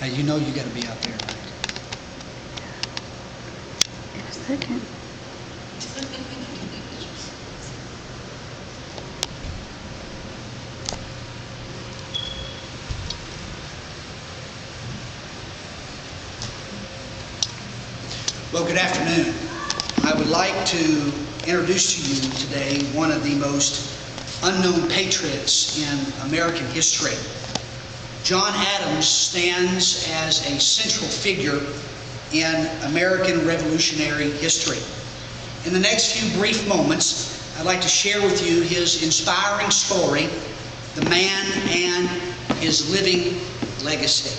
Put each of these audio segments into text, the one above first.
Hey, you know you got to be out there, right? In a second. Well, good afternoon. I would like to introduce to you today one of the most unknown patriots in American history. John Adams stands as a central figure in American Revolutionary history. In the next few brief moments, I'd like to share with you his inspiring story, the man and his living legacy.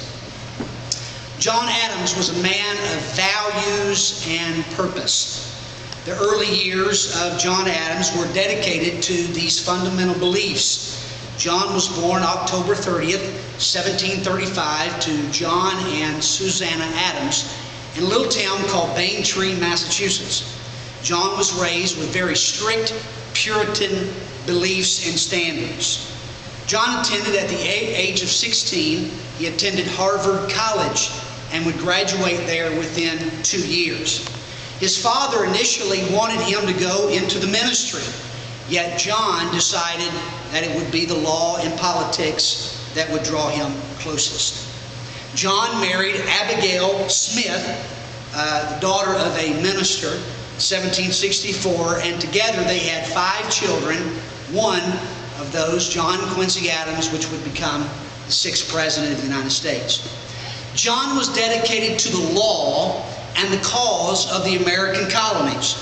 John Adams was a man of values and purpose. The early years of John Adams were dedicated to these fundamental beliefs. John was born October 30th, 1735 to John and Susanna Adams in a little town called Braintree, Massachusetts. John was raised with very strict Puritan beliefs and standards. John attended at the age of 16. He attended Harvard College and would graduate there within 2 years. His father initially wanted him to go into the ministry, yet John decided that it would be the law and politics that would draw him closest. John married Abigail Smith, the daughter of a minister, in 1764, and together they had 5 children, one of those, John Quincy Adams, which would become the 6th President of the United States. John was dedicated to the law and the cause of the American colonies.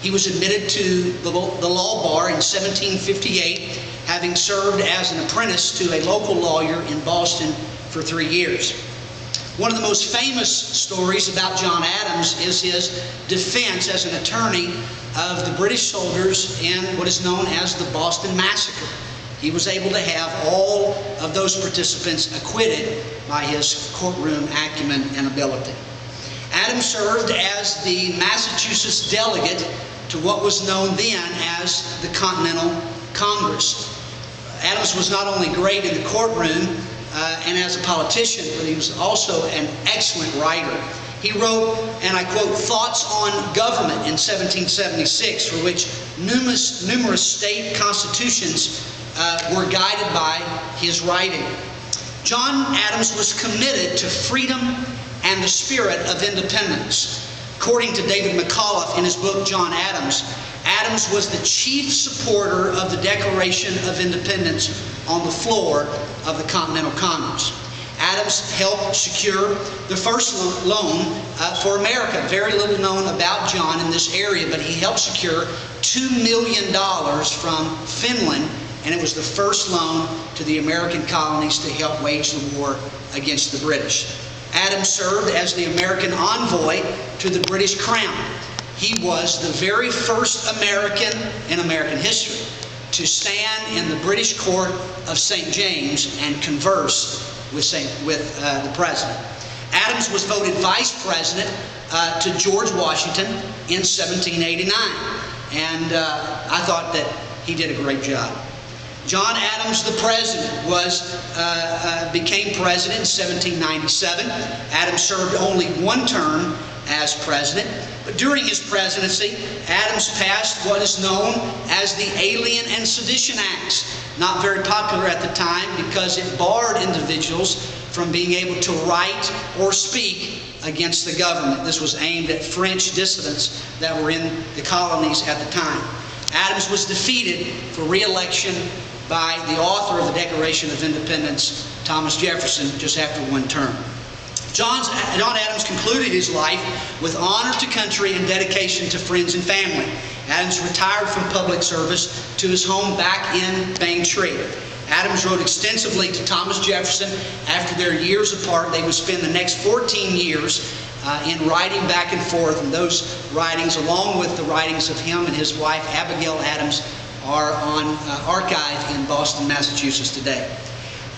He was admitted to the law bar in 1758, having served as an apprentice to a local lawyer in Boston for 3 years. One of the most famous stories about John Adams is his defense as an attorney of the British soldiers in what is known as the Boston Massacre. He was able to have all of those participants acquitted by his courtroom acumen and ability. Adams served as the Massachusetts delegate to what was known then as the Continental Congress. Adams was not only great in the courtroom and as a politician, but he was also an excellent writer. He wrote, and I quote, "Thoughts on Government" in 1776, for which numerous state constitutions were guided by his writing. John Adams was committed to freedom and the spirit of independence. According to David McAuliffe in his book John Adams, Adams was the chief supporter of the Declaration of Independence on the floor of the Continental Congress. Adams helped secure the first loan for America. Very little known about John in this area, but he helped secure $2 million from Finland, and it was the first loan to the American colonies to help wage the war against the British. Adams served as the American envoy to the British Crown. He was the very first American in American history to stand in the British court of St. James and converse with the president. Adams was voted vice president to George Washington in 1789, and I thought that he did a great job. John Adams, the president, became president in 1797. Adams served only 1 term as president, but during his presidency, Adams passed what is known as the Alien and Sedition Acts. Not very popular at the time because it barred individuals from being able to write or speak against the government. This was aimed at French dissidents that were in the colonies at the time. Adams was defeated for re-election by the author of the Declaration of Independence, Thomas Jefferson, just after 1 term. John Adams concluded his life with honor to country and dedication to friends and family. Adams retired from public service to his home back in Braintree. Adams wrote extensively to Thomas Jefferson. After their years apart, they would spend the next 14 years in writing back and forth, and those writings, along with the writings of him and his wife, Abigail Adams, are on archive in Boston, Massachusetts today.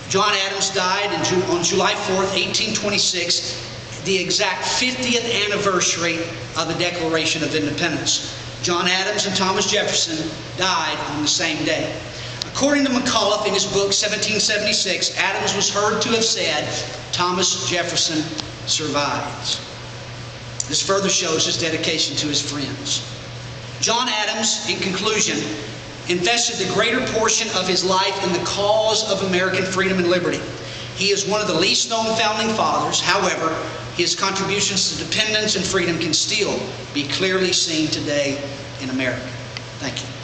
John Adams died on July 4th, 1826, the exact 50th anniversary of the Declaration of Independence. John Adams and Thomas Jefferson died on the same day. According to McAuliffe in his book 1776, Adams was heard to have said, "Thomas Jefferson survives." This further shows his dedication to his friends. John Adams, in conclusion, invested the greater portion of his life in the cause of American freedom and liberty. He is one of the least known founding fathers. However, his contributions to dependence and freedom can still be clearly seen today in America. Thank you.